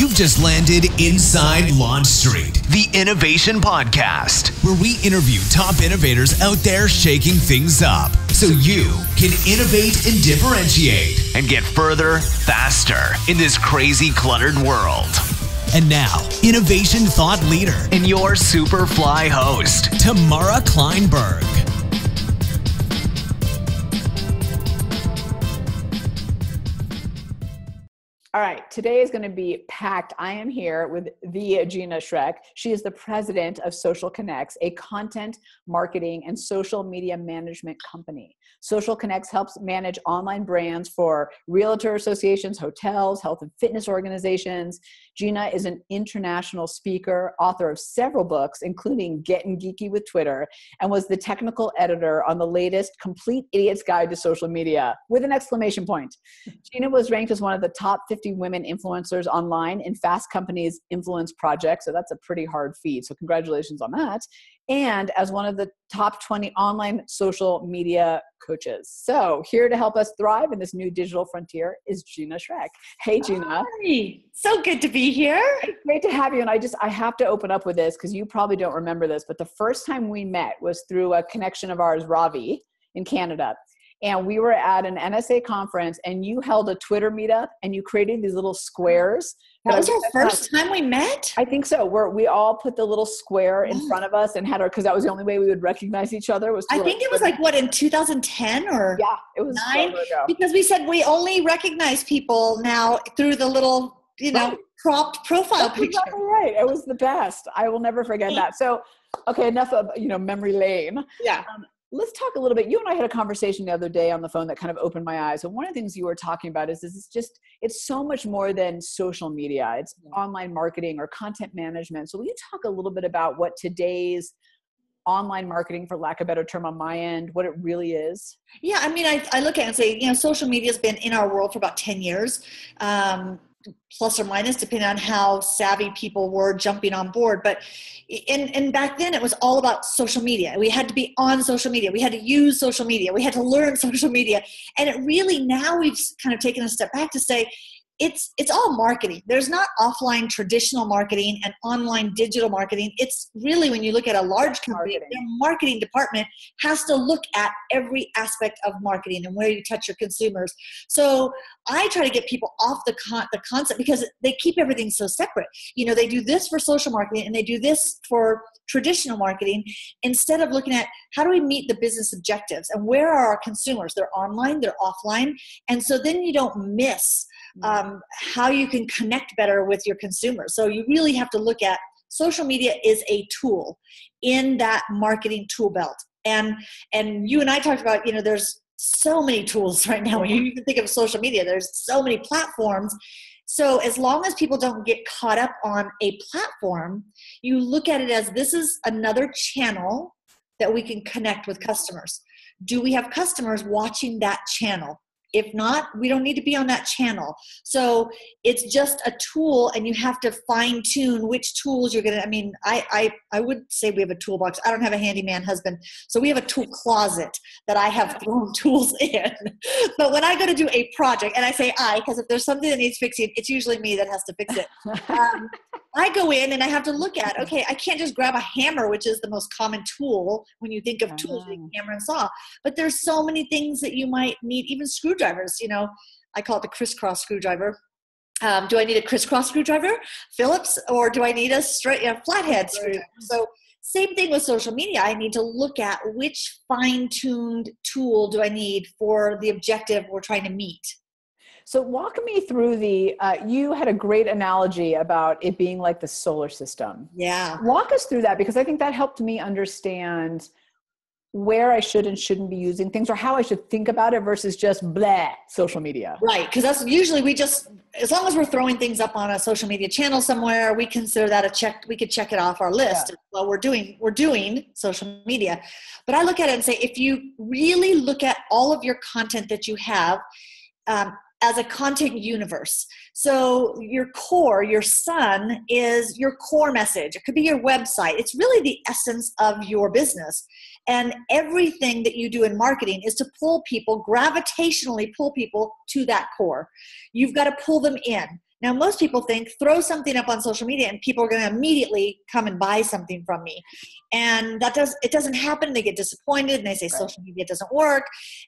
You've just landed inside LaunchStreet, the innovation podcast, where we interview top innovators out there shaking things up so you can innovate and differentiate and get further, faster in this crazy, cluttered world. And now, innovation thought leader and your Superfly host, Tamara Kleinberg. All right, today is going to be packed. I am here with the Gina Schrek. She is the president of Social Connects, a content marketing and social media management company. Social Connects helps manage online brands for realtor associations, hotels, health and fitness organizations. Gina is an international speaker, author of several books, including Getting Geeky with Twitter, and was the technical editor on the latest Complete Idiot's Guide to Social Media, with an exclamation point. Gina was ranked as one of the top 50 women influencers online in Fast Company's Influence Project, so that's a pretty hard feat, so congratulations on that, and as one of the top 20 online social media coaches. So here to help us thrive in this new digital frontier is Gina Schrek. Hey, Gina. Hi. So good to be here. It's great to have you. And I have to open up with this because you probably don't remember this, but the first time we met was through a connection of ours, Ravi, in Canada. And we were at an NSA conference and you held a Twitter meetup and you created these little squares. That was our first time we met? I think so. We all put the little square in front of us and had because that was the only way we would recognize each other. I think it was like, what, in 2010 or yeah, it was 9? Because we said we only recognize people now through the little, cropped profile picture. Exactly right. It was the best. I will never forget that. So, okay, enough of, memory lane. Yeah. Let's talk a little bit. You and I had a conversation the other day on the phone that kind of opened my eyes. And one of the things you were talking about is it's so much more than social media. It's online marketing or content management. So will you talk a little bit about what today's online marketing, for lack of a better term on my end, what it really is? Yeah. I mean, I look at it and say, social media has been in our world for about 10 years. Plus or minus, depending on how savvy people were jumping on board. But and back then it was all about social media. We had to be on social media. We had to use social media. We had to learn social media. And it really, now we've kind of taken a step back to say, it's all marketing. There's not offline traditional marketing and online digital marketing. It's really, when you look at a large company, their marketing department has to look at every aspect of marketing and where you touch your consumers. So I try to get people off the concept because they keep everything so separate. They do this for social marketing and they do this for traditional marketing, instead of looking at how do we meet the business objectives and where are our consumers? They're online, they're offline. And so then you don't miss how you can connect better with your consumers. So you really have to look at social media is a tool in that marketing tool belt. And you and I talked about, there's so many tools right now. When you even think of social media, there's so many platforms. So as long as people don't get caught up on a platform, you look at it as this is another channel that we can connect with customers. Do we have customers watching that channel? If not, we don't need to be on that channel. So it's just a tool, and you have to fine tune which tools you're going to, I would say we have a toolbox. I don't have a handyman husband. So we have a tool closet that I have thrown tools in. But when I go to do a project, and I say because if there's something that needs fixing, it's usually me that has to fix it. I go in and I have to look at, okay, I can't just grab a hammer, which is the most common tool when you think of tools, like hammer and saw. But there's so many things that you might need, even screwdrivers. I call it the crisscross screwdriver. Do I need a crisscross screwdriver, Phillips, or do I need a straight, flathead screwdriver? So same thing with social media. I need to look at which fine-tuned tool do I need for the objective we're trying to meet. So walk me through you had a great analogy about it being like the solar system. Yeah. Walk us through that, because I think that helped me understand where I should and shouldn't be using things, or how I should think about it versus just blah social media. Right. Because that's usually as long as we're throwing things up on a social media channel somewhere, we consider that a check. We could check it off our list. Yeah. Well, we're doing social media. But I look at it and say, if you really look at all of your content that you have, as a content universe. So your core, your sun is your core message. It could be your website. It's really the essence of your business. And everything that you do in marketing is to gravitationally pull people to that core. You've got to pull them in. Now, most people think throw something up on social media and people are going to immediately come and buy something from me. And it doesn't happen. They get disappointed and they say social media doesn't work.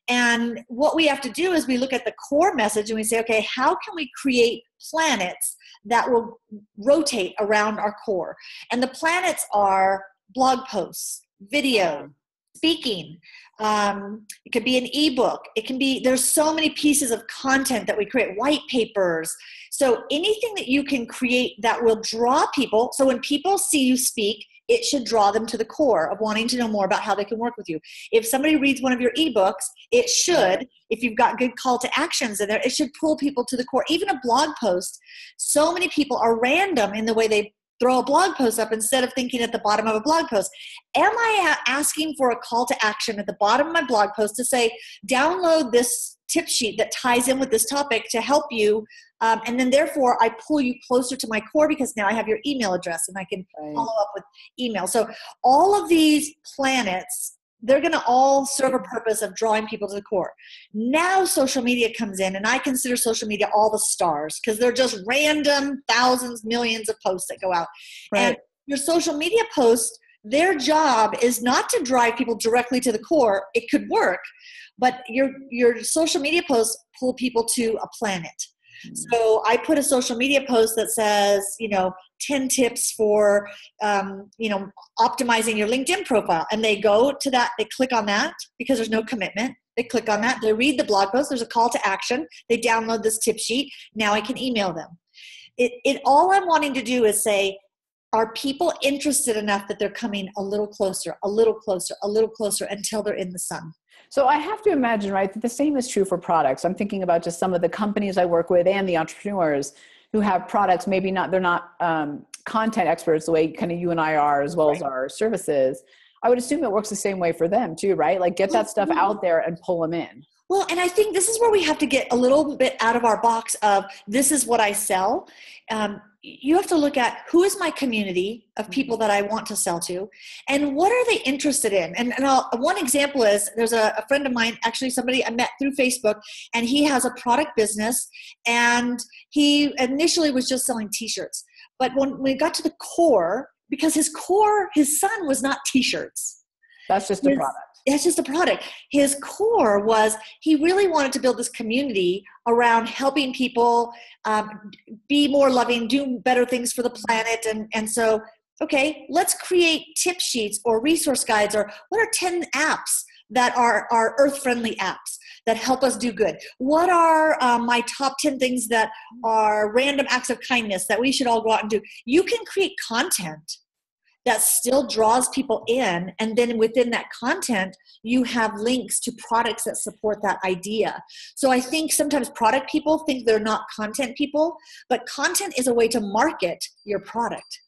And what we have to do is we look at the core message and we say, okay, how can we create planets that will rotate around our core? And the planets are blog posts, video, speaking. It could be an ebook. It can be, there's so many pieces of content that we create, white papers. So anything that you can create that will draw people. So when people see you speak, it should draw them to the core of wanting to know more about how they can work with you. If somebody reads one of your ebooks, it should, if you've got good call to actions in there, it should pull people to the core. Even a blog post, so many people are random in the way they throw a blog post up instead of thinking at the bottom of a blog post. Am I asking for a call to action at the bottom of my blog post to say, download this tip sheet that ties in with this topic to help you, and then therefore I pull you closer to my core because now I have your email address and I can follow up with email. So all of these planets, they're going to all serve a purpose of drawing people to the core. Now social media comes in, and I consider social media all the stars because they're just random thousands, millions of posts that go out. Right. And your social media posts, their job is not to drive people directly to the core. It could work, but your social media posts pull people to a planet. So I put a social media post that says, 10 tips for, optimizing your LinkedIn profile. And they go to that, they click on that because there's no commitment. They click on that, they read the blog post, there's a call to action. They download this tip sheet. Now I can email them. All I'm wanting to do is say, are people interested enough that they're coming a little closer, a little closer, a little closer until they're in the sun? So I have to imagine, right, that the same is true for products. I'm thinking about just some of the companies I work with and the entrepreneurs who have products. Maybe not, they're not content experts the way kind of you and I are, as well as our services. I would assume it works the same way for them too, right? Like get that stuff out there and pull them in. Well, and I think this is where we have to get a little bit out of our box of this is what I sell. You have to look at who is my community of people that I want to sell to and what are they interested in? And one example is there's a friend of mine, actually somebody I met through Facebook, and he has a product business and he initially was just selling t-shirts. But when we got to the core, because his son was not t-shirts. That's just a product. It's just a product. His core was he really wanted to build this community around helping people be more loving, do better things for the planet. And so, okay, let's create tip sheets or resource guides, or what are 10 apps that are earth-friendly apps that help us do good? What are my top 10 things that are random acts of kindness that we should all go out and do? You can create content that still draws people in. And then within that content, you have links to products that support that idea. So I think sometimes product people think they're not content people, but content is a way to market your product.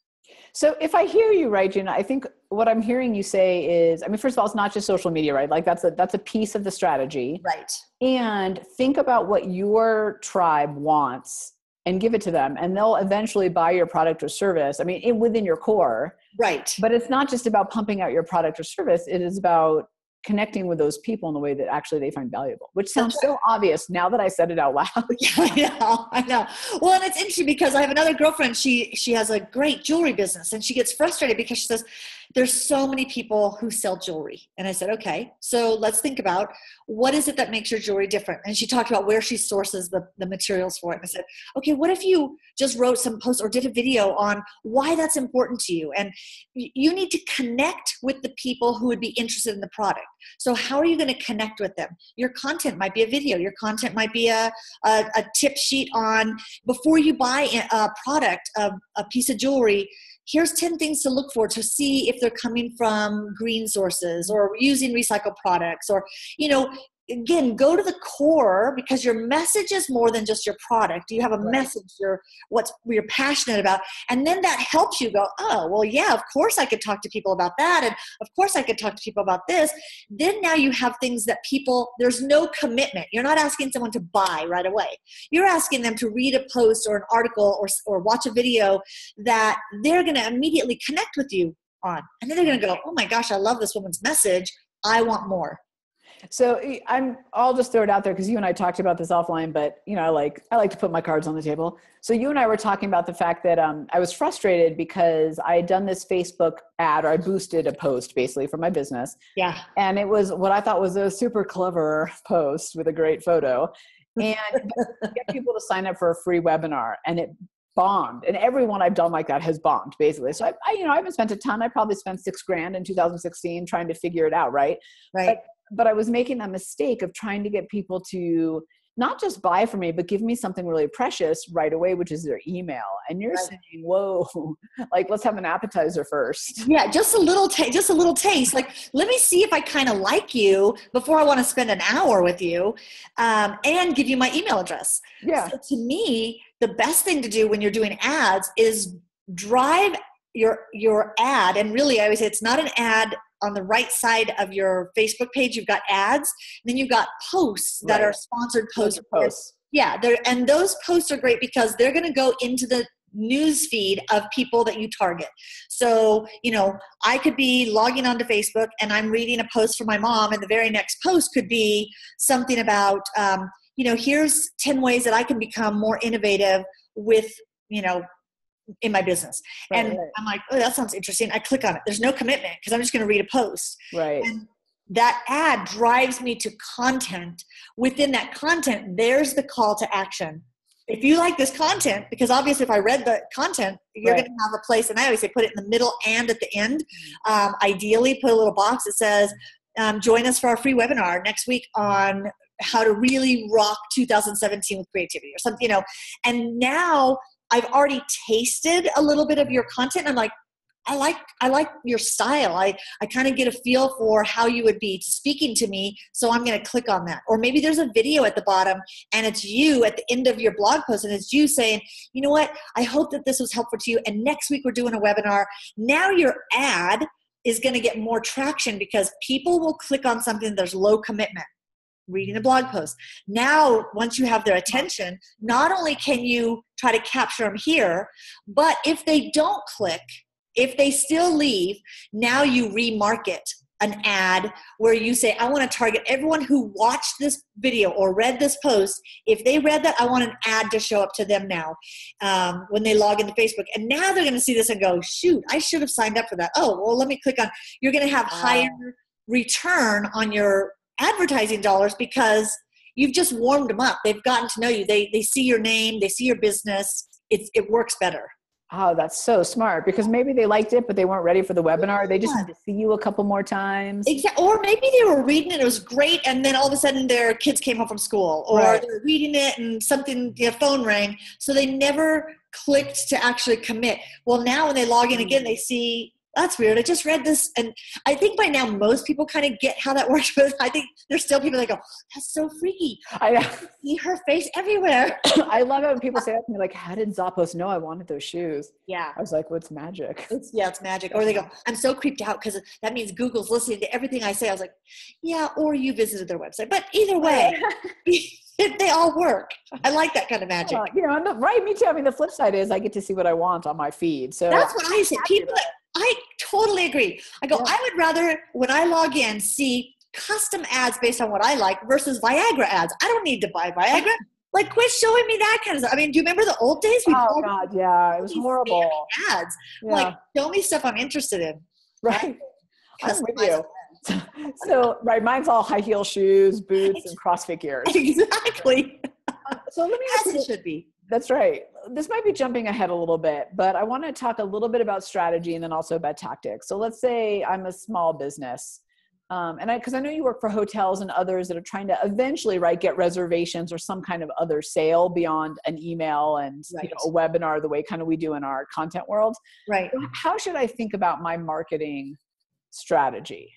So if I hear you right, Gina, I think what I'm hearing you say is, first of all, it's not just social media, right? Like that's a piece of the strategy. Right. And think about what your tribe wants and give it to them, and they'll eventually buy your product or service. Within your core. Right. But it's not just about pumping out your product or service. It is about connecting with those people in the way that actually they find valuable, which sounds so obvious now that I said it out loud. Yeah, I know. Well, and it's interesting because I have another girlfriend. She has a great jewelry business, and she gets frustrated because she says, there's so many people who sell jewelry. And I said, okay, so let's think about what is it that makes your jewelry different? And she talked about where she sources the materials for it. And I said, okay, what if you just wrote some posts or did a video on why that's important to you? And you need to connect with the people who would be interested in the product. So how are you going to connect with them? Your content might be a video. Your content might be a tip sheet on before you buy a product, a piece of jewelry. Here's 10 things to look for to see if they're coming from green sources or using recycled products, or, again, go to the core, because your message is more than just your product. You have a message, what you're passionate about. And then that helps you go, oh, well, yeah, of course I could talk to people about that. And of course I could talk to people about this. Then now you have things that there's no commitment. You're not asking someone to buy right away. You're asking them to read a post or an article or watch a video that they're going to immediately connect with you on. And then they're going to go, oh my gosh, I love this woman's message. I want more. So I'll just throw it out there because you and I talked about this offline, but I like to put my cards on the table. So you and I were talking about the fact that I was frustrated because I had done this Facebook ad, or I boosted a post basically for my business. Yeah. And it was what I thought was a super clever post with a great photo, and get people to sign up for a free webinar, and it bombed. And everyone I've done like that has bombed basically. So I haven't spent a ton. I probably spent $6,000 in 2016 trying to figure it out. Right. But I was making that mistake of trying to get people to not just buy from me, but give me something really precious right away, which is their email. And you're saying, whoa, like, let's have an appetizer first. Yeah. Just a little taste. Like, let me see if I kind of like you before I want to spend an hour with you, and give you my email address. Yeah. So to me, the best thing to do when you're doing ads is drive your ad. And really, I always say it's not an ad. On the right side of your Facebook page, you've got ads. Then you've got posts that are sponsored posts. Yeah, and those posts are great because they're going to go into the news feed of people that you target. So, I could be logging onto Facebook and I'm reading a post from my mom, and the very next post could be something about, here's 10 ways that I can become more innovative with, in my business. And I'm like, oh, that sounds interesting. I click on it. There's no commitment because I'm just going to read a post. Right. And that ad drives me to content. Within that content, there's the call to action. If you like this content, because obviously if I read the content, you're going to have a place, and I always say put it in the middle and at the end. Ideally, put a little box that says, join us for our free webinar next week on how to really rock 2017 with creativity or something, and now I've already tasted a little bit of your content. I'm like, I like your style. I kind of get a feel for how you would be speaking to me. So I'm going to click on that. Or maybe there's a video at the bottom and it's you at the end of your blog post, and it's you saying, you know what? I hope that this was helpful to you. And next week we're doing a webinar. Now your ad is going to get more traction because people will click on something there's low commitment. Reading a blog post. Now, once you have their attention, not only can you try to capture them here, but if they don't click, if they still leave, now you remarket an ad where you say, I want to target everyone who watched this video or read this post. If they read that, I want an ad to show up to them now when they log into Facebook. And now they're going to see this and go, shoot, I should have signed up for that. Oh, well, let me click on. You're going to have higher return on your advertising dollars because you've just warmed them up. They've gotten to know you. They see your name. They see your business. It works better. Oh, that's so smart, because maybe they liked it, but they weren't ready for the webinar. They just need to see you a couple more times. Exactly. Or maybe they were reading it. It was great. And then all of a sudden their kids came home from school, or they were reading it and something, phone rang. So they never clicked to actually commit. Well, now when they log in again, they see, that's weird. I just read this. And I think by now most people kind of get how that works. But I think there's still people that go, that's so freaky. I see her face everywhere. I love it when people say that to me, like, how did Zappos know I wanted those shoes? Yeah. I was like, well, it's magic. It's magic. Or they go, I'm so creeped out because that means Google's listening to everything I say. I was like, yeah, or you visited their website. But either way, they all work. I like that kind of magic. Right, me too. I mean, the flip side is I get to see what I want on my feed. So that's what I say. I totally agree. I go, I would rather, when I log in, see custom ads based on what I like versus Viagra ads. I don't need to buy Viagra. Like, quit showing me that kind of stuff. I mean, do you remember the old days? Oh, God, yeah. It was horrible. Ads. Yeah. Like, show me stuff I'm interested in. Right. I'm with you. So, mine's all high heel shoes, boots, and CrossFit gear. Exactly. So let me ask you. As it should be. That's right. This might be jumping ahead a little bit, but I want to talk a little bit about strategy and then also about tactics. So let's say I'm a small business. Because I know you work for hotels and others that are trying to eventually, get reservations or some kind of other sale beyond an email and a webinar, the way kind of we do in our content world. Right. How should I think about my marketing strategy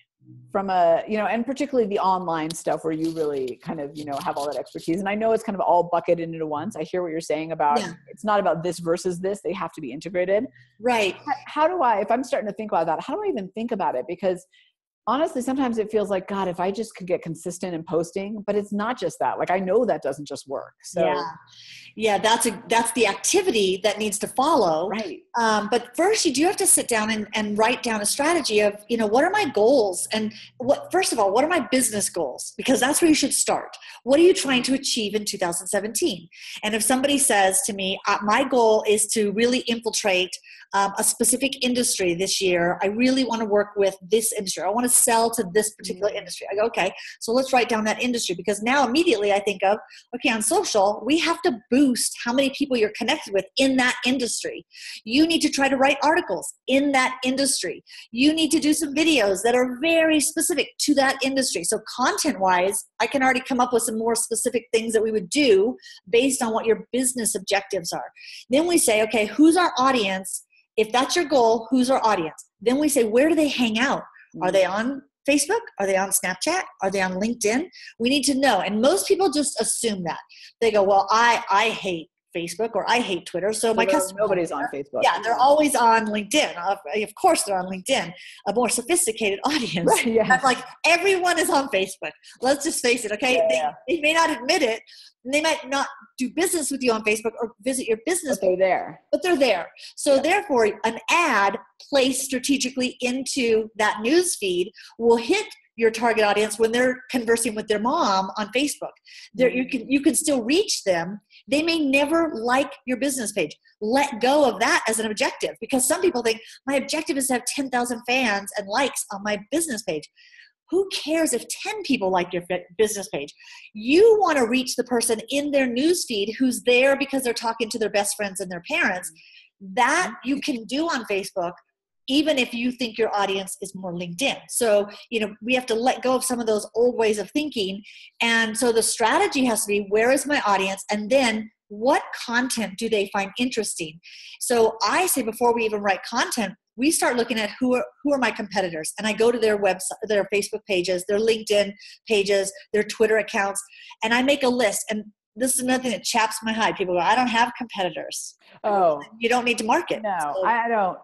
from and particularly the online stuff where you really kind of, have all that expertise? And I know it's kind of all bucketed into once. I hear what you're saying about it's not about this versus this. They have to be integrated. Right. How do I, if I'm starting to think about that, how do I even think about it? Because honestly, sometimes it feels like, God, if I just could get consistent in posting, but it's not just that. Like, I know that doesn't just work. So yeah, that's the activity that needs to follow. right. But first you do have to sit down and write down a strategy of, what are my goals? And first of all, what are my business goals? Because that's where you should start. What are you trying to achieve in 2017? And if somebody says to me, my goal is to really infiltrate a specific industry this year. I really want to work with this industry. I want to sell to this particular industry. I go, okay, so let's write down that industry, because now immediately I think of, okay, on social, we have to boost how many people you're connected with in that industry. You need to try to write articles in that industry. You need to do some videos that are very specific to that industry. So content-wise, I can already come up with some more specific things that we would do based on what your business objectives are. Then we say, okay, who's our audience? If that's your goal, who's our audience? Then we say, where do they hang out? Are they on Facebook? Are they on Snapchat? Are they on LinkedIn? We need to know. And most people just assume that. They go, well, I hate Facebook or I hate Twitter. So my customers, nobody's on Facebook. Yeah, they're always on LinkedIn. Of course they're on LinkedIn, a more sophisticated audience. Right, yeah. I'm like, everyone is on Facebook. Let's just face it, okay? They may not admit it, and they might not do business with you on Facebook or visit your business. But they're there. But they're there. So therefore, an ad placed strategically into that news feed will hit your target audience when they're conversing with their mom on Facebook. You can still reach them. They may never like your business page. Let go of that as an objective, because some people think my objective is to have 10,000 fans and likes on my business page. Who cares if 10 people like your business page? You want to reach the person in their newsfeed who's there because they're talking to their best friends and their parents. That you can do on Facebook, even if you think your audience is more LinkedIn. So, we have to let go of some of those old ways of thinking. And so the strategy has to be, where is my audience? And then what content do they find interesting? So I say, before we even write content, we start looking at who are my competitors. And I go to their website, their Facebook pages, their LinkedIn pages, their Twitter accounts, and I make a list. And this is another thing that chaps my hide. People go, I don't have competitors. Oh, you don't need to market. No, so. I don't.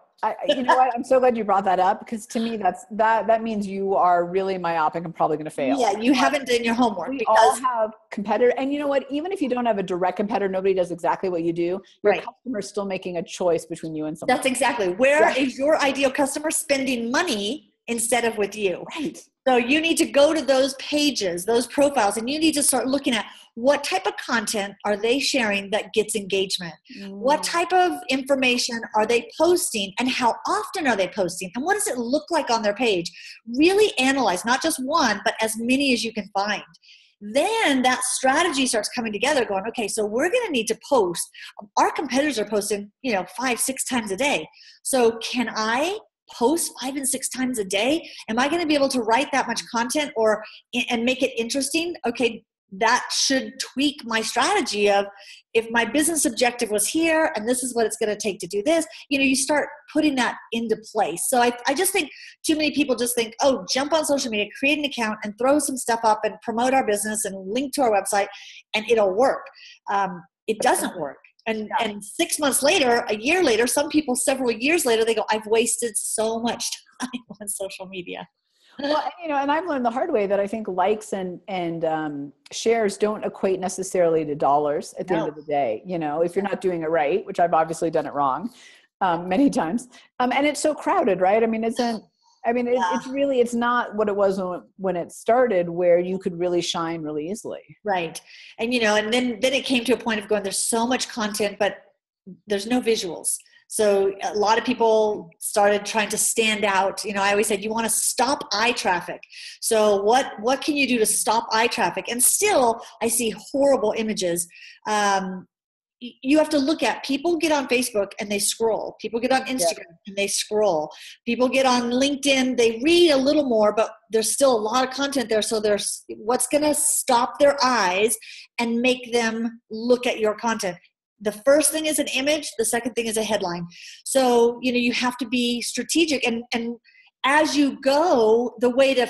You know what? I'm so glad you brought that up, because to me, that means you are really myopic and probably going to fail. Yeah, you haven't done your homework. We all have competitor, and you know what? Even if you don't have a direct competitor, nobody does exactly what you do. Your customer is still making a choice between you and someone. That's exactly. Where is your ideal customer spending money instead of with you? Right. So you need to go to those pages, those profiles, and you need to start looking at what type of content are they sharing that gets engagement? What type of information are they posting, and how often are they posting? And what does it look like on their page? Really analyze, not just one, but as many as you can find. Then that strategy starts coming together, going, okay, so we're going to need to post. Our competitors are posting, 5-6 times a day. So can I post 5 and 6 times a day? Am I going to be able to write that much content and make it interesting? Okay, that should tweak my strategy of, if my business objective was here and this is what it's going to take to do this, you start putting that into place. So I just think too many people just think, oh, jump on social media, create an account and throw some stuff up and promote our business and link to our website and it'll work. It doesn't work. And 6 months later, a year later, some people several years later, they go, I've wasted so much time on social media. Well, and I've learned the hard way that I think likes and shares don't equate necessarily to dollars at the end of the day. If you're not doing it right, which I've obviously done it wrong many times, and it's so crowded, right? It's not what it was when it started, where you could really shine really easily. Right. And, and then it came to a point of going, there's so much content, but there's no visuals. So a lot of people started trying to stand out. I always said, you want to stop eye traffic. So what can you do to stop eye traffic? And still, I see horrible images. You have to look at, people get on Facebook and they scroll. People get on Instagram and they scroll. People get on LinkedIn, they read a little more, but there's still a lot of content there. So there's what's going to stop their eyes and make them look at your content. The first thing is an image. The second thing is a headline. So, you have to be strategic. And as you go, the way to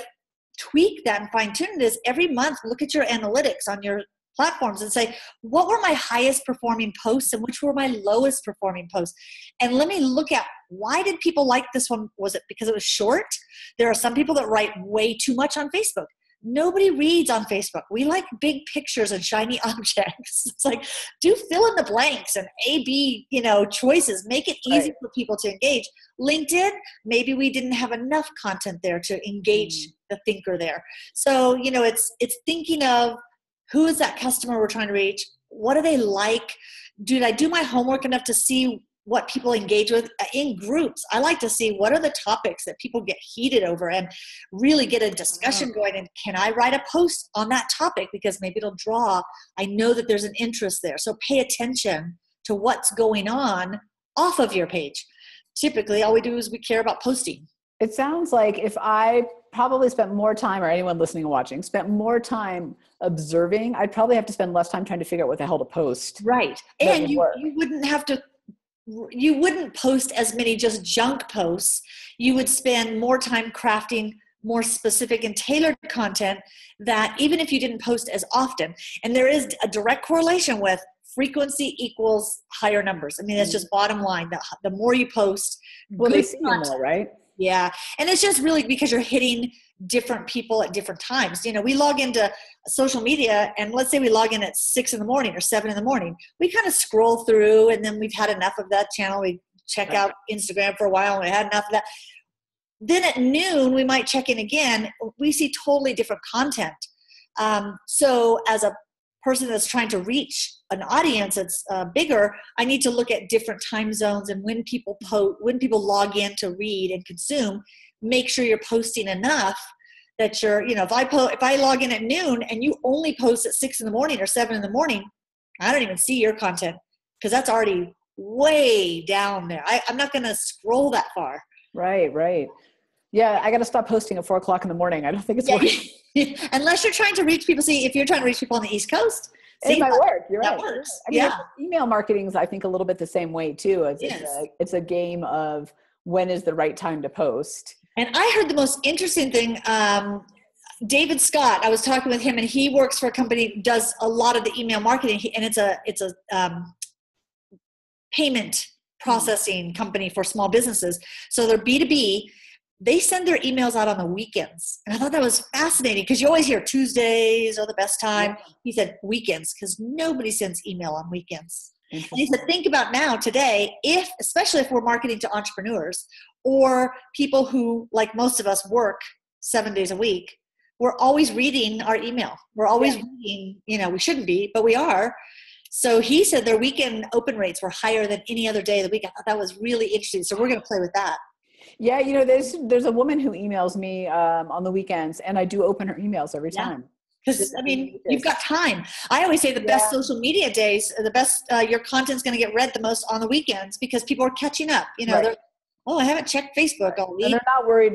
tweak that and fine tune it is every month, look at your analytics on your platforms and say, what were my highest performing posts and which were my lowest performing posts? And let me look at, why did people like this one? Was it because it was short? There are some people that write way too much on Facebook. Nobody reads on Facebook. We like big pictures and shiny objects. It's like, do fill in the blanks and A/B, choices. Make it easy for people to engage. LinkedIn, maybe we didn't have enough content there to engage the thinker there. So, it's thinking of, who is that customer we're trying to reach? What do they like? Did I do my homework enough to see what people engage with in groups? I like to see what are the topics that people get heated over and really get a discussion going. And can I write a post on that topic? Because maybe it'll draw, I know that there's an interest there. So pay attention to what's going on off of your page. Typically, all we do is we care about posting. It sounds like if I probably spent more time, or anyone listening and watching, spent more time observing, I'd probably have to spend less time trying to figure out what the hell to post. Right. And you wouldn't post as many just junk posts. You would spend more time crafting more specific and tailored content that even if you didn't post as often, and there is a direct correlation with frequency equals higher numbers. I mean, that's just bottom line. The more you post, they see you more, right? Yeah. And it's just really because you're hitting different people at different times. We log into social media, and let's say we log in at 6 a.m. or 7 a.m. We kind of scroll through, and then we've had enough of that channel. We check out Instagram for a while, and we had enough of that. Then at noon, we might check in again. We see totally different content. So as a person that's trying to reach an audience that's bigger, I need to look at different time zones and when people log in to read and consume. Make sure you're posting enough that you're, if I log in at noon and you only post at 6 a.m. or 7 a.m, I don't even see your content because that's already way down there. I'm not going to scroll that far. Right. Yeah, I got to stop posting at 4 o'clock in the morning. I don't think it's working. Unless you're trying to reach people. See, if you're trying to reach people on the East Coast, it might work. You're that right. Works. I mean, email marketing is, I think, a little bit the same way too. It's a game of when is the right time to post. And I heard the most interesting thing. David Scott, I was talking with him, and he works for a company, does a lot of the email marketing, and it's a payment processing company for small businesses. So they're B2B. They send their emails out on the weekends. And I thought that was fascinating because you always hear Tuesdays are the best time. Yeah. He said weekends because nobody sends email on weekends. And he said, think about now, today, especially if we're marketing to entrepreneurs or people who, like most of us, work 7 days a week, we're always reading our email. We're always reading, we shouldn't be, but we are. So he said their weekend open rates were higher than any other day of the week. I thought that was really interesting. So we're going to play with that. Yeah, there's a woman who emails me on the weekends, and I do open her emails every time. Because, you've got time. I always say the best social media days, the best, your content's going to get read the most on the weekends because people are catching up. They're, I haven't checked Facebook all week. And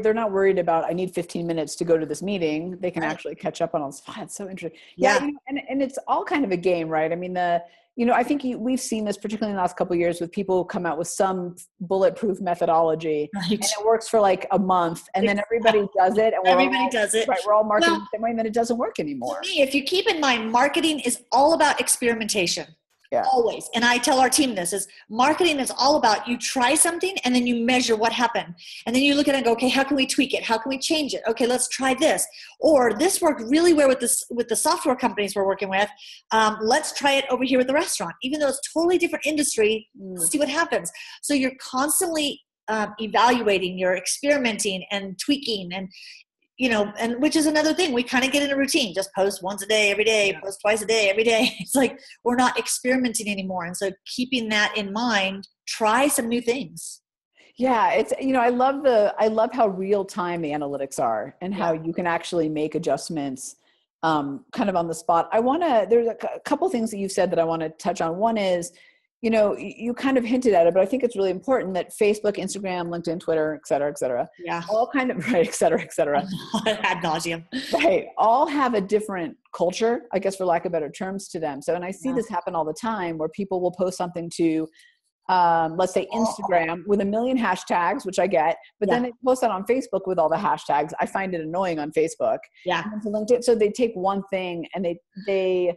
they're not worried about, I need 15 minutes to go to this meeting. They can actually catch up on all this. It's so interesting. Yeah. And it's all kind of a game, right? I mean, I think we've seen this particularly in the last couple of years with people who come out with some bulletproof methodology, and it works for like a month, and then everybody does it. And everybody does it. Right, we're all marketing the same way, and then it doesn't work anymore. To me, if you keep in mind, marketing is all about experimentation. Yeah. Always. And I tell our team this is marketing is all about you try something and then you measure what happened. And then you look at it and go, okay, how can we tweak it? How can we change it? Okay, let's try this. Or this worked really well with the software companies we're working with. Let's try it over here with the restaurant. Even though it's totally different industry, let's see what happens. So you're constantly evaluating, you're experimenting and tweaking and which is another thing. We kind of get in a routine, just post once a day, every day, post twice a day, every day. It's like, we're not experimenting anymore. And so keeping that in mind, try some new things. Yeah. It's, I love how real time the analytics are and how you can actually make adjustments kind of on the spot. There's a couple things that you've said that I want to touch on. One is, you kind of hinted at it, but I think it's really important that Facebook, Instagram, LinkedIn, Twitter, et cetera, all kind of, right, et cetera, ad nauseum. Right. All have a different culture, I guess, for lack of better terms to them. So, and I see this happen all the time where people will post something to, let's say Instagram with 1 million hashtags, which I get, but then they post that on Facebook with all the hashtags. I find it annoying on Facebook. Yeah. And to LinkedIn. So they take one thing and they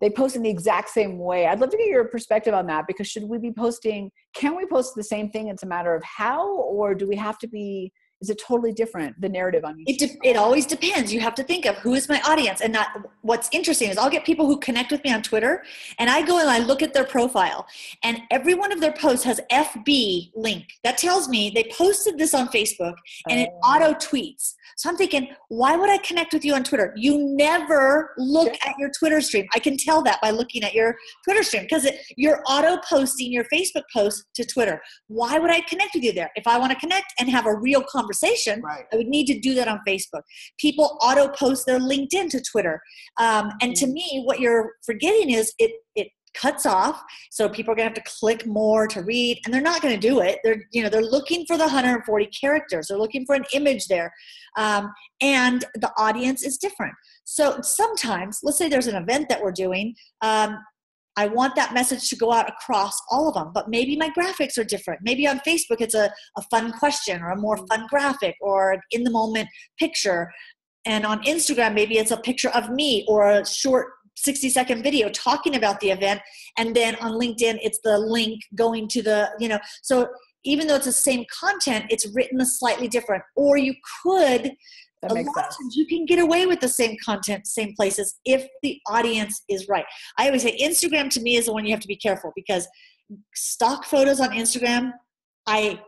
they post in the exact same way. I'd love to get your perspective on that, because can we post the same thing? It's a matter of how, or do we have to be, is it totally different, the narrative on each? It always depends. You have to think of who is my audience. And what's interesting is I'll get people who connect with me on Twitter, and I go and I look at their profile, and every one of their posts has FB link. That tells me they posted this on Facebook, and it auto tweets. So I'm thinking, why would I connect with you on Twitter? You never look at your Twitter stream. I can tell that by looking at your Twitter stream, because you're auto posting your Facebook post to Twitter. Why would I connect with you there? If I want to connect and have a real conversation, right, I would need to do that on Facebook. People auto post their LinkedIn to Twitter. And to me, what you're forgetting is it cuts off. So people are going to have to click more to read, and they're not going to do it. They're looking for the 140 characters. They're looking for an image there. And the audience is different. So sometimes, let's say there's an event that we're doing, I want that message to go out across all of them, but maybe my graphics are different. Maybe on Facebook, it's a fun question or a more fun graphic or an in the moment picture. And on Instagram, maybe it's a picture of me or a short 60-second video talking about the event. And then on LinkedIn, it's the link going to the, so even though it's the same content, it's written a slightly different. Or you could, a lot of times you can get away with the same content, same places, if the audience is right. I always say Instagram to me is the one you have to be careful, because stock photos on Instagram, I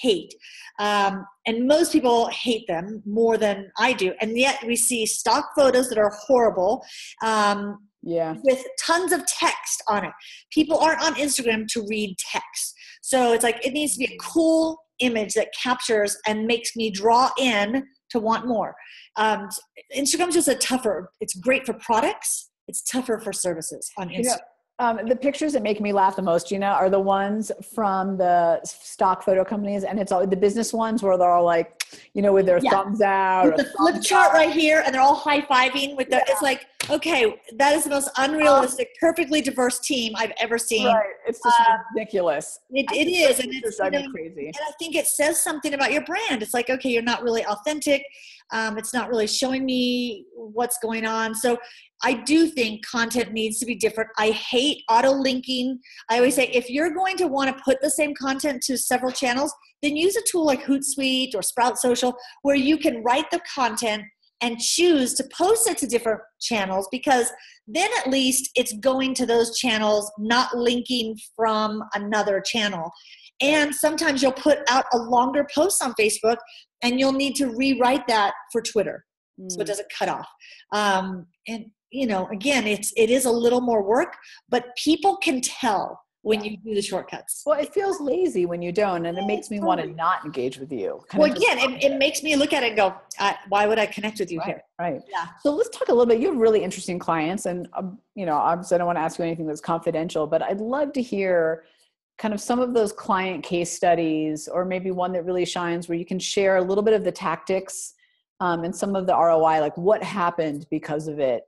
hate. And most people hate them more than I do. And yet we see stock photos that are horrible, with tons of text on it. People aren't on Instagram to read text. So it's like, it needs to be a cool image that captures and makes me draw in to want more. Instagram's just it's great for products. It's tougher for services on Instagram. The pictures that make me laugh the most, Gina, are the ones from the stock photo companies. And it's all the business ones where they're all like, with their thumbs out. With the flip chart right here, and they're all high-fiving with it's like, okay, that is the most unrealistic, perfectly diverse team I've ever seen. Right. It's just ridiculous. It is. And it's crazy. And I think it says something about your brand. It's like, okay, you're not really authentic. It's not really showing me what's going on. So I do think content needs to be different. I hate auto linking. I always say, if you're going to want to put the same content to several channels, then use a tool like Hootsuite or Sprout Social, where you can write the content and choose to post it to different channels, because then at least it's going to those channels, not linking from another channel. And sometimes you'll put out a longer post on Facebook, and you'll need to rewrite that for Twitter so it doesn't cut off. And again, it is a little more work, but people can tell when you do the shortcuts. Well, it feels lazy when you don't, and it makes me want to not engage with you. It makes me look at it and go, why would I connect with you here? Right. Yeah. So let's talk a little bit. You have really interesting clients, and obviously I don't want to ask you anything that's confidential, but I'd love to hear kind of some of those client case studies, or maybe one that really shines where you can share a little bit of the tactics and some of the ROI, like what happened because of it.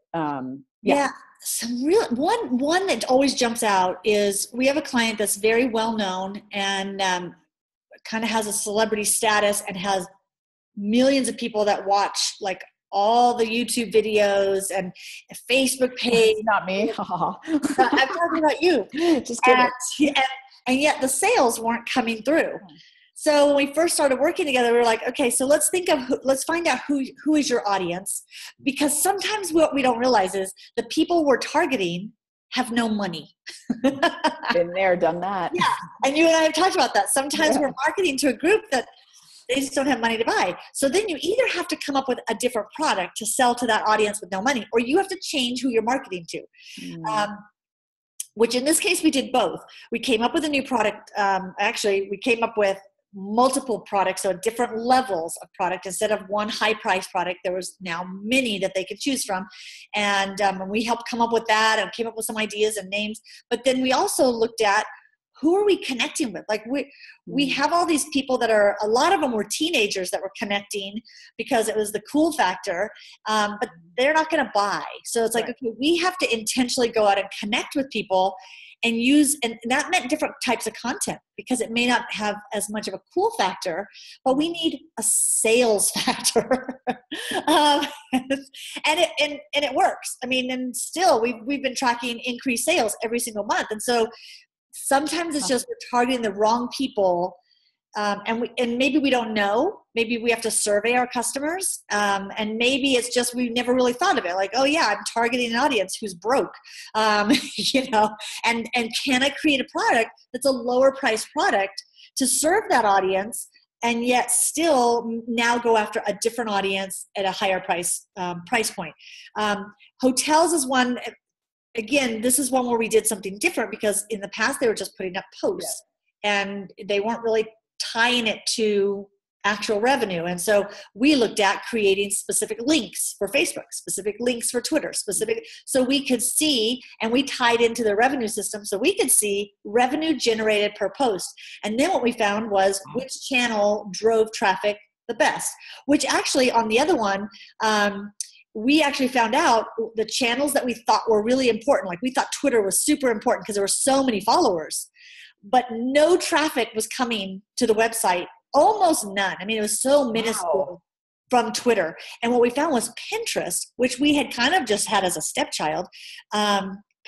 Some real one that always jumps out is, we have a client that's very well known and kind of has a celebrity status and has millions of people that watch like all the YouTube videos and a Facebook page. Not me. I'm talking about you. Just kidding. And yet the sales weren't coming through. So when we first started working together, we were like, okay, so let's find out who is your audience, because sometimes what we don't realize is the people we're targeting have no money. Been there, done that. Yeah, and you and I have talked about that. Sometimes we're marketing to a group that they just don't have money to buy. So then you either have to come up with a different product to sell to that audience with no money, or you have to change who you're marketing to. Which in this case, we did both. We came up with a new product. We came up with multiple products, so different levels of product. Instead of one high price product, there was now many that they could choose from. And we helped come up with that and came up with some ideas and names. But then we also looked at, who are we connecting with? Like we have all these people that are, a lot of them were teenagers that were connecting because it was the cool factor, but they're not going to buy. So it's like, okay, we have to intentionally go out and connect with people and that meant different types of content because it may not have as much of a cool factor, but we need a sales factor. And it works. I mean, and still we've been tracking increased sales every single month. And so sometimes it's just we're targeting the wrong people. And maybe we don't know. Maybe we have to survey our customers. And maybe it's just we've never really thought of it. Like, oh yeah, I'm targeting an audience who's broke. And can I create a product that's a lower price product to serve that audience, and yet still now go after a different audience at a higher price point. Hotels is one. Again, this is one where we did something different because in the past they were just putting up posts and they weren't really tying it to actual revenue. And so we looked at creating specific links for Facebook, specific links for Twitter, so we could see, and we tied into the revenue system so we could see revenue generated per post. And then what we found was which channel drove traffic the best, which actually on the other one, we actually found out the channels that we thought were really important. Like we thought Twitter was super important because there were so many followers, but no traffic was coming to the website, almost none. I mean, it was so minuscule from Twitter. And what we found was Pinterest, which we had kind of just had as a stepchild,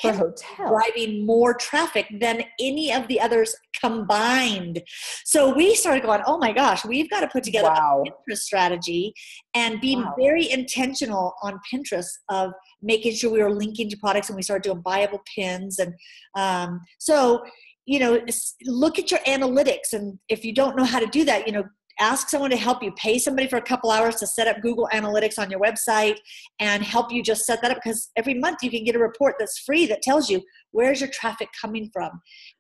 for hotel, driving more traffic than any of the others combined. So we started going, oh my gosh, we've got to put together a Pinterest strategy and be very intentional on Pinterest of making sure we were linking to products, and we started doing buyable pins. And look at your analytics. And if you don't know how to do that, ask someone to help you. Pay somebody for a couple hours to set up Google Analytics on your website and help you just set that up, because every month you can get a report that's free that tells you where's your traffic coming from,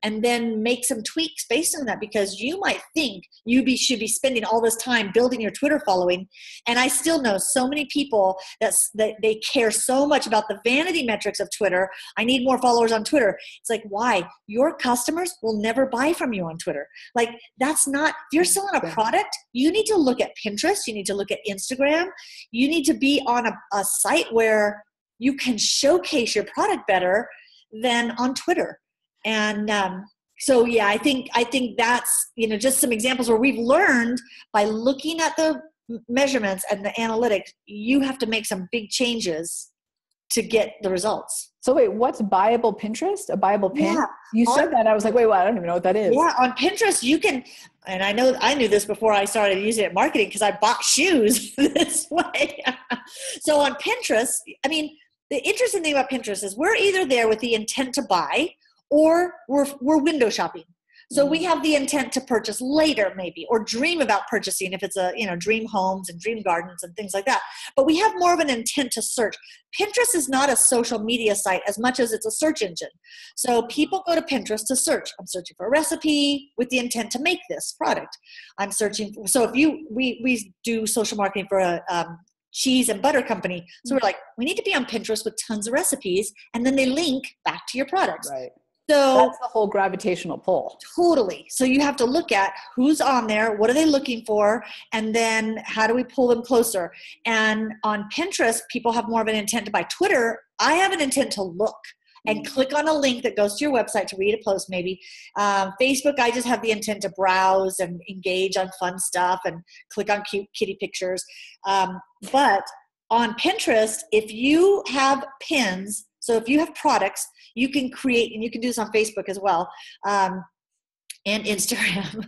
and then make some tweaks based on that, because you might think you should be spending all this time building your Twitter following. And I still know so many people that they care so much about the vanity metrics of Twitter. I need more followers on Twitter. It's like, why? Your customers will never buy from you on Twitter. Like, that's not, if you're selling a product, you need to look at Pinterest, you need to look at Instagram, you need to be on a site where you can showcase your product better than on Twitter. And I think that's, just some examples where we've learned by looking at the measurements and the analytics, you have to make some big changes to get the results. So wait, what's buyable Pinterest? A buyable pin? Yeah. You said that. I was like, wait, I don't even know what that is. Yeah, on Pinterest, you can, and I knew this before I started using it in marketing because I bought shoes this way. So on Pinterest, I mean, the interesting thing about Pinterest is we're either there with the intent to buy, or we're window shopping. So we have the intent to purchase later maybe, or dream about purchasing if it's dream homes and dream gardens and things like that. But we have more of an intent to search. Pinterest is not a social media site as much as it's a search engine. So people go to Pinterest to search. I'm searching for a recipe with the intent to make this product. I'm searching. So we do social marketing for a cheese and butter company. So we're like, we need to be on Pinterest with tons of recipes, and then they link back to your products. Right. So that's the whole gravitational pull. Totally. So you have to look at who's on there, what are they looking for, and then how do we pull them closer? And on Pinterest, people have more of an intent to buy. Twitter, I have an intent to look and click on a link that goes to your website to read a post maybe. Facebook, I just have the intent to browse and engage on fun stuff and click on cute kitty pictures. But on Pinterest, if you have pins, so if you have products, you can create, and you can do this on Facebook as well, and Instagram.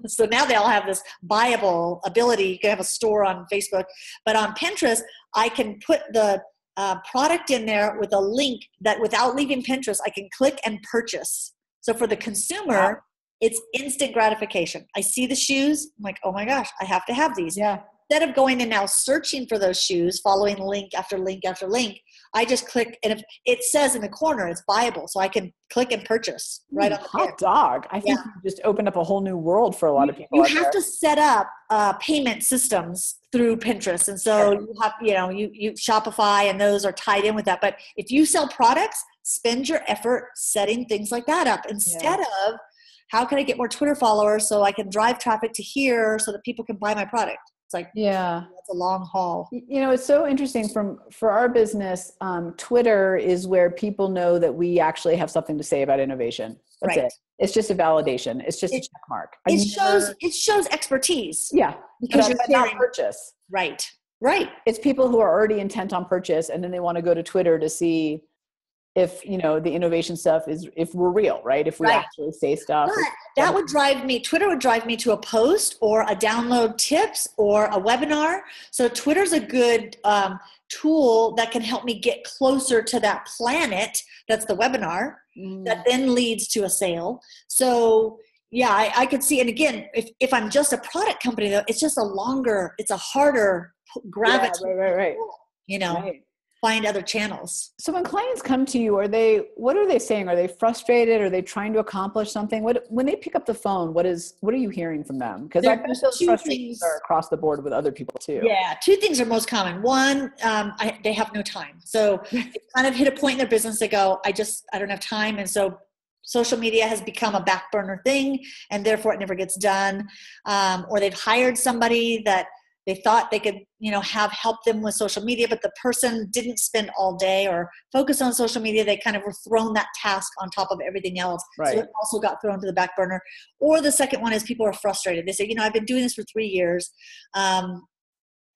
So now they all have this buyable ability. You can have a store on Facebook, but on Pinterest, I can put the product in there with a link that without leaving Pinterest, I can click and purchase. So for the consumer, it's instant gratification. I see the shoes. I'm like, oh my gosh, I have to have these. Yeah. Instead of going and now searching for those shoes, following link after link after link, I just click, and if it says in the corner it's buyable, so I can click and purchase right on the hot pin. dog. I think you just opened up a whole new world for a lot of people. You have to set up payment systems through Pinterest, and so you have, you Shopify, and those are tied in with that. But if you sell products, spend your effort setting things like that up instead of how can I get more Twitter followers so I can drive traffic to here so that people can buy my product. It's like, yeah, that's a long haul. It's so interesting for our business. Twitter is where people know that we actually have something to say about innovation. That's Right. it. It's just a validation. It's just a check mark. It shows expertise. Yeah. Because you're not sharing. purchase. Right. Right. It's people who are already intent on purchase, and then they want to go to Twitter to see if, the innovation stuff if we're real, right? If we actually say stuff. But that would drive me, Twitter would drive me to a post or a download tips or a webinar. So Twitter's a good tool that can help me get closer to that planet. That's the webinar that then leads to a sale. So yeah, I could see. And again, if I'm just a product company though, it's just it's a harder gravity. Yeah, right. Find other channels. So when clients come to you, what are they saying? Are they frustrated? Are they trying to accomplish something? When they pick up the phone, what are you hearing from them? Because I bet those frustrations are across the board with other people too. Yeah, two things are most common. One, they have no time. So they kind of hit a point in their business. They go, I don't have time. And so social media has become a back burner thing, and therefore it never gets done. Or they've hired somebody that they thought they could, have help them with social media, but the person didn't spend all day or focus on social media. They kind of were thrown that task on top of everything else. Right. So it also got thrown to the back burner. Or the second one is people are frustrated. They say, I've been doing this for 3 years.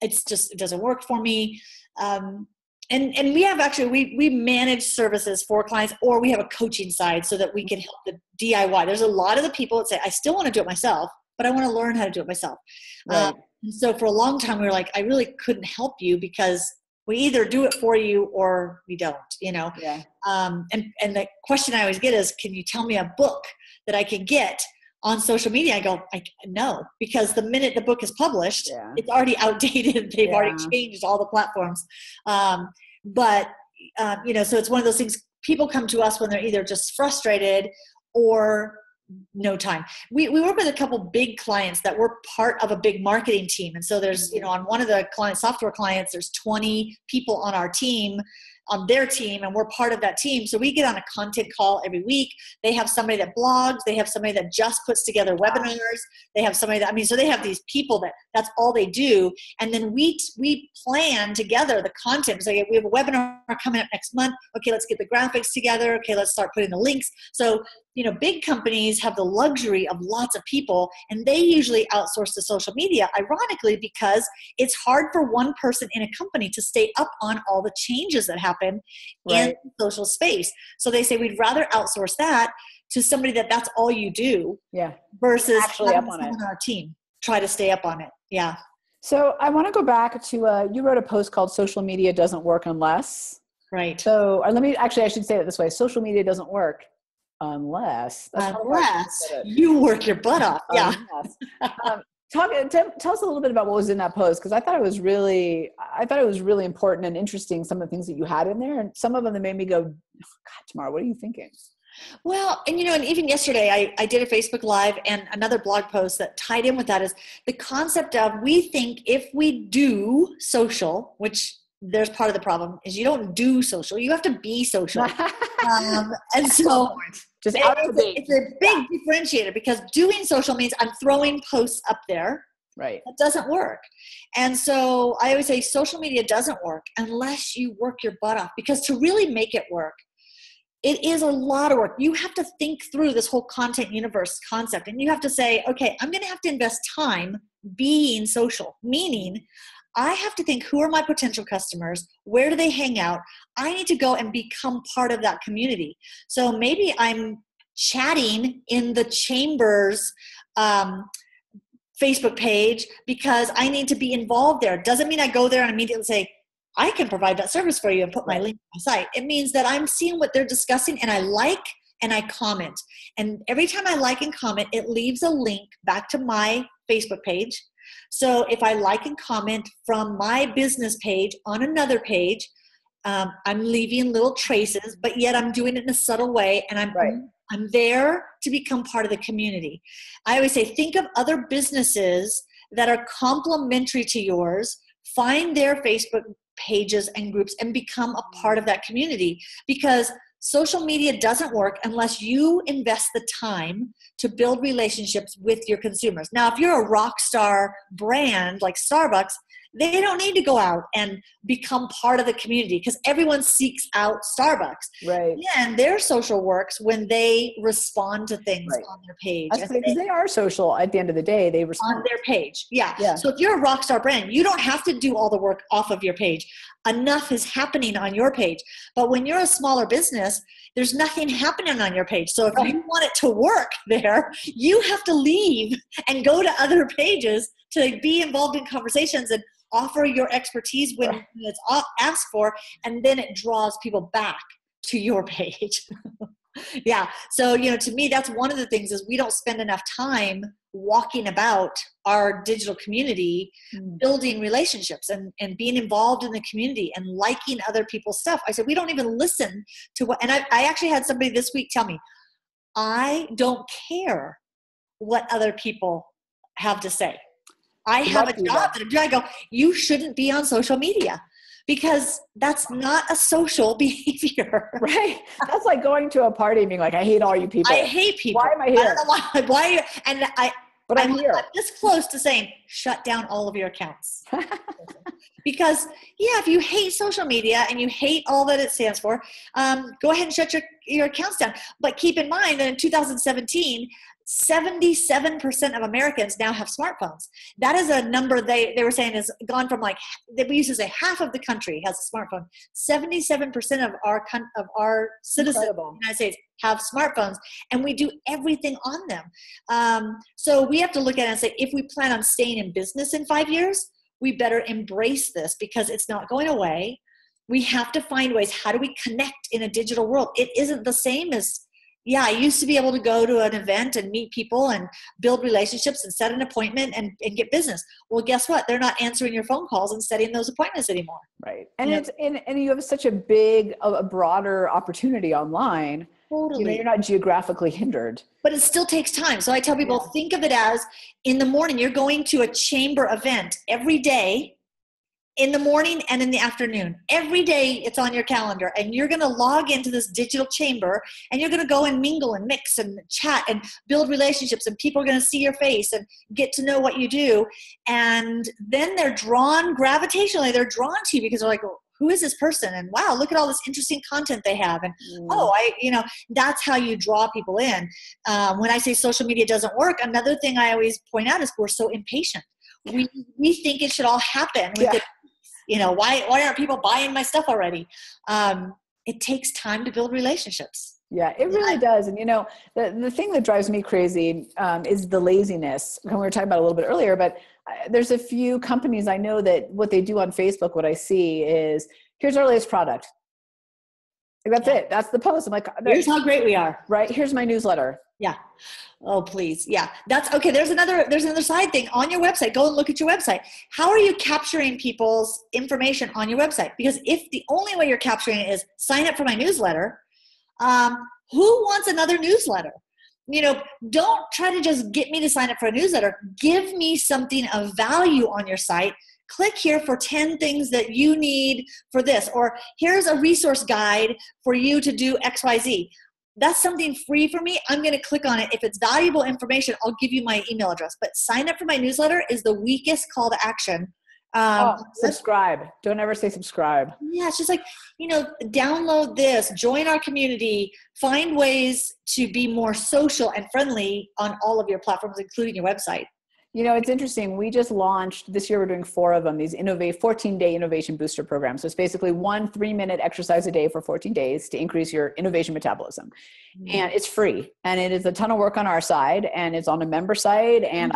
It doesn't work for me. And we have we manage services for clients, or we have a coaching side so that we can help the DIY. There's a lot of the people that say, I still want to do it myself, but I want to learn how to do it myself. Right. And so for a long time, we were like, I really couldn't help you because we either do it for you or we don't, Yeah. And the question I always get is, can you tell me a book that I can get on social media? I go, no, because the minute the book is published, it's already outdated. They've already changed all the platforms. So it's one of those things. People come to us when they're either just frustrated or no time. We work with a couple big clients that were part of a big marketing team. And so there's, on one of the software clients, there's 20 people on on their team, and we're part of that team. So we get on a content call every week. They have somebody that blogs. They have somebody that just puts together webinars. They have somebody so they have these people that's all they do. And then we plan together the content. So we have a webinar coming up next month. Okay, let's get the graphics together. Okay, let's start putting the links. So, big companies have the luxury of lots of people, and they usually outsource to social media, ironically, because it's hard for one person in a company to stay up on all the changes that happen in social space. So they say, we'd rather outsource that to somebody that's all you do, versus actually up on it. On our team try to stay up on it. Yeah. So I want to go back to, you wrote a post called Social Media Doesn't Work Unless. Right. So I should say it this way. Social media doesn't work unless you work your butt off. Yeah. Tell us a little bit about what was in that post, because I thought it was really important and interesting, some of the things that you had in there, and some of them that made me go, God, Tamara, what are you thinking? Well, and even yesterday I did a Facebook Live, and another blog post that tied in with that is the concept of, we think if we do social, which there's part of the problem is you don't do social, you have to be social. And so it's a big differentiator, because doing social means I'm throwing posts up there. Right. That doesn't work. And so I always say social media doesn't work unless you work your butt off, because to really make it work, it is a lot of work. You have to think through this whole content universe concept, and you have to say, okay, I'm going to have to invest time being social, meaning I have to think, who are my potential customers? Where do they hang out? I need to go and become part of that community. So maybe I'm chatting in the Chambers Facebook page because I need to be involved there. Doesn't mean I go there and immediately say, I can provide that service for you and put my link on my site. It means that I'm seeing what they're discussing, and I like and I comment. And every time I like and comment, it leaves a link back to my Facebook page. So if I like and comment from my business page on another page, I'm leaving little traces, but yet I'm doing it in a subtle way, and I'm there to become part of the community. I always say, think of other businesses that are complementary to yours, find their Facebook pages and groups, and become a part of that community, because social media doesn't work unless you invest the time to build relationships with your consumers. Now, if you're a rock star brand like Starbucks, they don't need to go out and become part of the community because everyone seeks out Starbucks. Right. And their social works when they respond to things Right. on their page. Because they are social at the end of the day. They respond. On their page. Yeah. Yeah. So if you're a rock star brand, you don't have to do all the work off of your page. Enough is happening on your page. But when you're a smaller business, there's nothing happening on your page. So if you want it to work there, you have to leave and go to other pages to be involved in conversations and offer your expertise when it's asked for, and then it draws people back to your page. Yeah. So, to me, that's one of the things is we don't spend enough time walking about our digital community, building relationships and being involved in the community and liking other people's stuff. I said, we don't even listen to what, and I actually had somebody this week tell me, I don't care what other people have to say. I have a job that I go, you shouldn't be on social media because that's not a social behavior. Right. That's like going to a party and being like, I hate all you people. I hate people. Why am I here? I don't know why and I'm here. I'm this close to saying, shut down all of your accounts. Because, if you hate social media and you hate all that it stands for, go ahead and shut your accounts down. But keep in mind that in 2017, 77% of Americans now have smartphones. That is a number they were saying has gone from we used to say half of the country has a smartphone. 77% of our citizens in the United States have smartphones, and we do everything on them. So we have to look at it and say, if we plan on staying in business in 5 years, we better embrace this because it's not going away. We have to find ways. How do we connect in a digital world? It isn't the same as I used to be able to go to an event and meet people and build relationships and set an appointment and get business. Well, guess what? They're not answering your phone calls and setting those appointments anymore. Right. And and you have such a big, a broader opportunity online. Totally. You're not geographically hindered. But it still takes time. So I tell people, think of it as in the morning, you're going to a chamber event every day. In the morning and in the afternoon. Every day it's on your calendar and you're going to log into this digital chamber and you're going to go and mingle and mix and chat and build relationships and people are going to see your face and get to know what you do. And then they're gravitationally, they're drawn to you because they're like, who is this person? And wow, look at all this interesting content they have. And that's how you draw people in. When I say social media doesn't work, another thing I always point out is we're so impatient. We think it should all happen. Why aren't people buying my stuff already? It takes time to build relationships. Yeah, it really does. And, the thing that drives me crazy is the laziness. We were talking about it a little bit earlier, but there's a few companies I know that what they do on Facebook, what I see is, here's our latest product. That's it. That's the post. I'm like, here's how great we are. Right. Here's my newsletter. Yeah. Oh, please. Yeah. That's okay. There's another side thing on your website. Go and look at your website. How are you capturing people's information on your website? Because if the only way you're capturing it is sign up for my newsletter, who wants another newsletter? Don't try to just get me to sign up for a newsletter. Give me something of value on your site. Click here for 10 things that you need for this, or here's a resource guide for you to do XYZ. That's something free for me. I'm going to click on it. If it's valuable information, I'll give you my email address. But sign up for my newsletter is the weakest call to action. Subscribe. Don't ever say subscribe. Yeah, it's just like, download this, join our community, find ways to be more social and friendly on all of your platforms, including your website. It's interesting. We just launched this year. We're doing 4 of them, these 14-day innovation booster programs. So it's basically 1 3-minute exercise a day for 14 days to increase your innovation metabolism. Mm-hmm. And it's free. And it is a ton of work on our side, and it's on a member site. And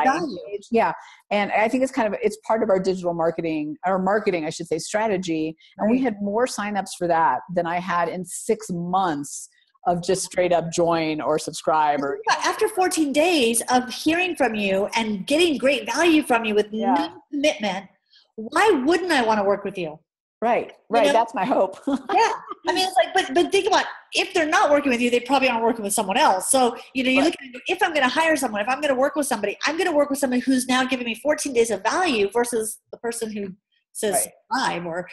and I think it's part of our digital marketing, I should say, strategy. And we had more signups for that than I had in 6 months of just straight up join or subscribe. Or after 14 days of hearing from you and getting great value from you with no commitment, why wouldn't I want to work with you? Right. That's my hope. Yeah. I mean, it's like, but think about, if they're not working with you, they probably aren't working with someone else. So, you look at, if I'm going to hire someone, if I'm going to work with somebody, I'm going to work with somebody who's now giving me 14 days of value versus the person who says 5 or,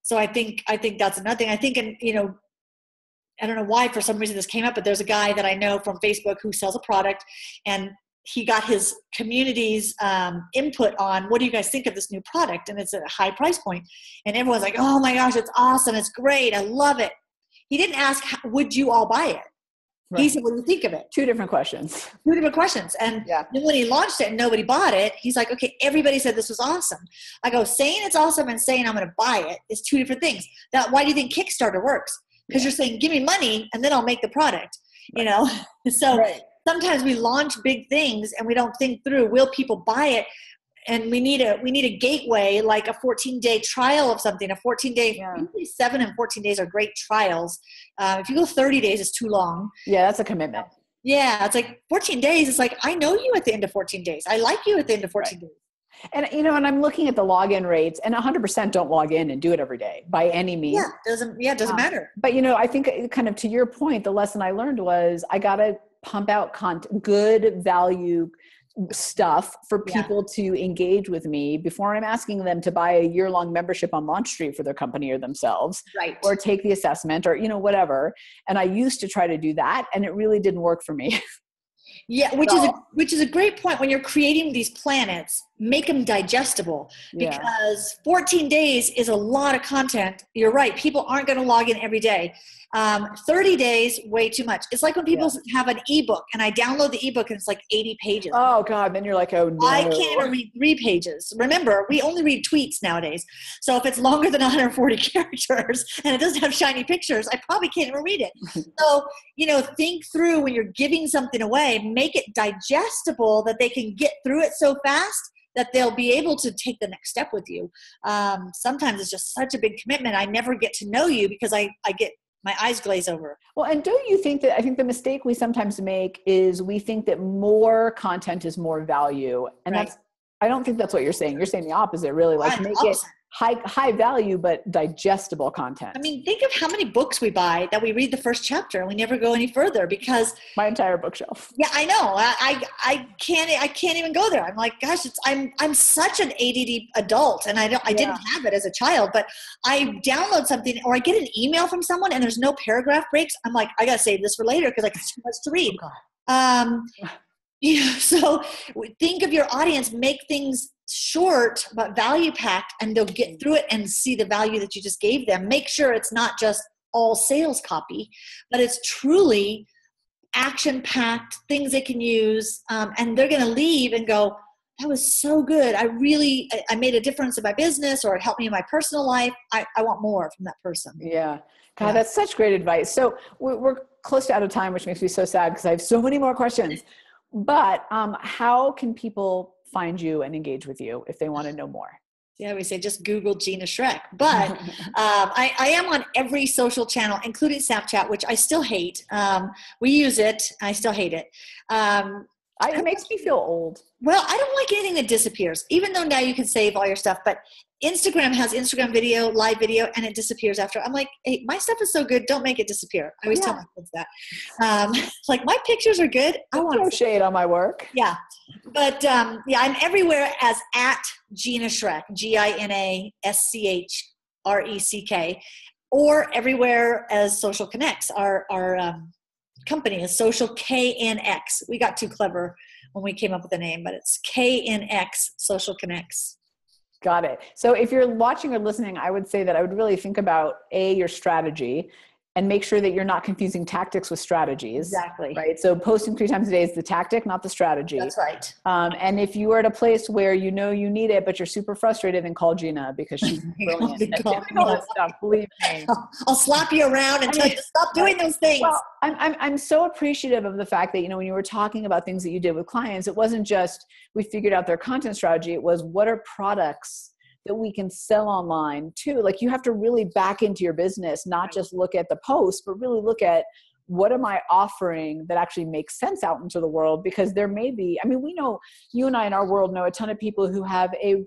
So I think that's another thing. I think, I don't know why for some reason this came up, but there's a guy that I know from Facebook who sells a product, and he got his community's input on, what do you guys think of this new product? And it's at a high price point. And everyone's like, oh my gosh, it's awesome. It's great. I love it. He didn't ask, would you all buy it? Right. He said, what do you think of it? Two different questions. And then when he launched it and nobody bought it, he's like, okay, everybody said this was awesome. I go, saying it's awesome and saying I'm going to buy it is two different things. Why do you think Kickstarter works? Because you're saying, give me money and then I'll make the product, So sometimes we launch big things and we don't think through, will people buy it? And we need a gateway, like a 14-day trial of something, a 14-day, usually 7 and 14 days are great trials. If you go 30 days, it's too long. Yeah, that's a commitment. Yeah, it's like 14 days. It's like, I know you at the end of 14 days. I like you at the end of 14 days. And, and I'm looking at the login rates, and 100% don't log in and do it every day by any means. It doesn't matter. But, I think kind of to your point, the lesson I learned was I got to pump out good value stuff for people to engage with me before I'm asking them to buy a year-long membership on LaunchStreet for their company or themselves, or take the assessment or, whatever. And I used to try to do that, and it really didn't work for me. Yeah, which is a great point. When you're creating these planets, make them digestible, because 14 days is a lot of content. You're right. People aren't going to log in every day. 30 days, way too much. It's like when people have an ebook and I download the ebook and it's like 80 pages. Oh God. Then you're like, oh no. I can't even read 3 pages. Remember, we only read tweets nowadays. So if it's longer than 140 characters and it doesn't have shiny pictures, I probably can't even read it. So, think through when you're giving something away, make it digestible that they can get through it so fast that they'll be able to take the next step with you. Sometimes it's just such a big commitment. I never get to know you because I get my eyes glaze over. Well, and don't you think that, I think the mistake we sometimes make is we think that more content is more value. And I don't think that's what you're saying. You're saying the opposite, really. Like make it high value, but digestible content. I mean, think of how many books we buy that we read the first chapter and we never go any further because my entire bookshelf. Yeah, I know. I can't even go there. I'm like, gosh, I'm such an ADD adult, and I didn't have it as a child, but I download something or I get an email from someone and there's no paragraph breaks. I'm like, I gotta save this for later because I got too much to read. So think of your audience, make things short but value packed, and they'll get through it and see the value that you just gave them. Make sure it's not just all sales copy, but it's truly action packed things they can use, and they're going to leave and go, that was so good. I made a difference in my business, or it helped me in my personal life. I want more from that person. Yeah. God, that's such great advice. So we're close to out of time, which makes me so sad because I have so many more questions. But how can people find you and engage with you if they want to know more? Yeah, we say just Google Gina Schrek. But I am on every social channel, including Snapchat, which I still hate. We use it. I still hate it. It makes me feel old. Well, I don't like anything that disappears, even though now you can save all your stuff. But Instagram has Instagram video, live video, and it disappears after. I'm like, hey, my stuff is so good. Don't make it disappear. I always tell my kids that. Like, my pictures are good. I want no shade on my work. Yeah. But I'm everywhere as at Gina Schrek, GinaSchrek, or everywhere as Social Connects. Our company is Social KNX. We got too clever when we came up with the name, but it's KNX Social Connects. Got it. So if you're watching or listening, I would say that I would really think about your strategy and make sure that you're not confusing tactics with strategies. Exactly. Right. So posting 3 times a day is the tactic, not the strategy. That's right. And if you are at a place where you know you need it, but you're super frustrated, then call Gina because she's brilliant at doing all that stuff. Believe me. I'll slap you around and tell you to stop doing those things. Well, I'm so appreciative of the fact that, when you were talking about things that you did with clients, it wasn't just we figured out their content strategy. It was, what are products that we can sell online too? Like, you have to really back into your business, not just look at the posts, but really look at, what am I offering that actually makes sense out into the world? Because there may be, we know, you and I in our world know a ton of people who have a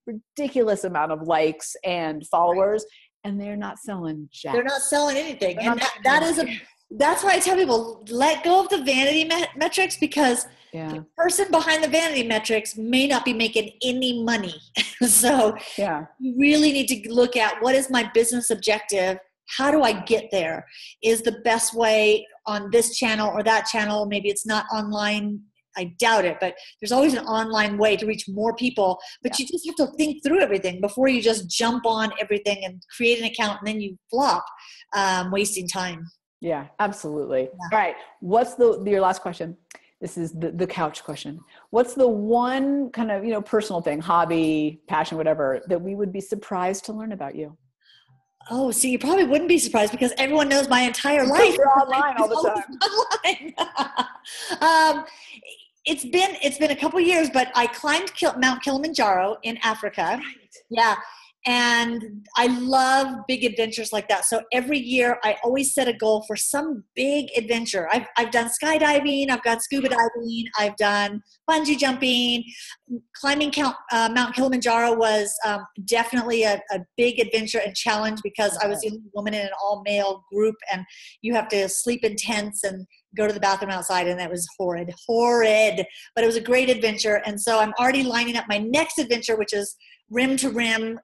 ridiculous amount of likes and followers, and they're not selling jack. They're not selling anything. And that's why I tell people, let go of the vanity metrics, because Yeah. The person behind the vanity metrics may not be making any money. So you really need to look at, what is my business objective? How do I get there? Is the best way on this channel or that channel? Maybe it's not online. I doubt it, but there's always an online way to reach more people. But you just have to think through everything before you just jump on everything and create an account and then you flop, wasting time. Yeah, absolutely. Yeah. All right. What's your last question? This is the couch question. What's the one kind of, personal thing, hobby, passion, whatever, that we would be surprised to learn about you? Oh, see, you probably wouldn't be surprised because everyone knows my entire life. You're online all the time. It's been a couple years, but I climbed Mount Kilimanjaro in Africa. Right. Yeah. And I love big adventures like that. So every year I always set a goal for some big adventure. I've done skydiving, I've done scuba diving, I've done bungee jumping. Climbing Mount Kilimanjaro was definitely a big adventure and challenge because I was the only woman in an all-male group, and you have to sleep in tents and go to the bathroom outside, and that was horrid, but it was a great adventure. And so I'm already lining up my next adventure, which is rim to rim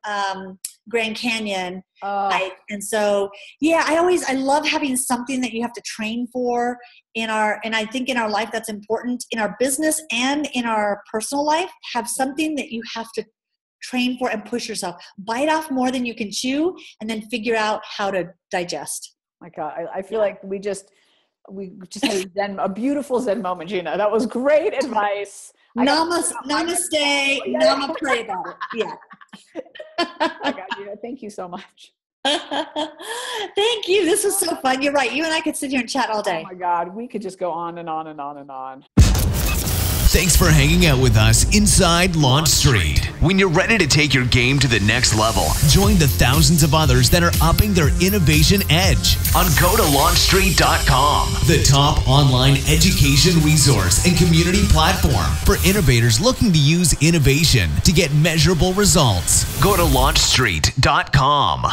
Grand Canyon. And so, I love having something that you have to train for and I think in our life that's important in our business and in our personal life. Have something that you have to train for and push yourself. Bite off more than you can chew and then figure out how to digest. My God, I feel like we just had a beautiful Zen moment, Gina. That was great advice. Namaste, Nama pray about it. Yeah. I got you. Thank you so much. Thank you. This was so fun. You're right. You and I could sit here and chat all day. Oh my God. We could just go on and on and on and on. Thanks for hanging out with us inside LaunchStreet. When you're ready to take your game to the next level, join the thousands of others that are upping their innovation edge on doesnt, the top online education resource and community platform for innovators looking to use innovation to get measurable results. Go to LaunchStreet.com.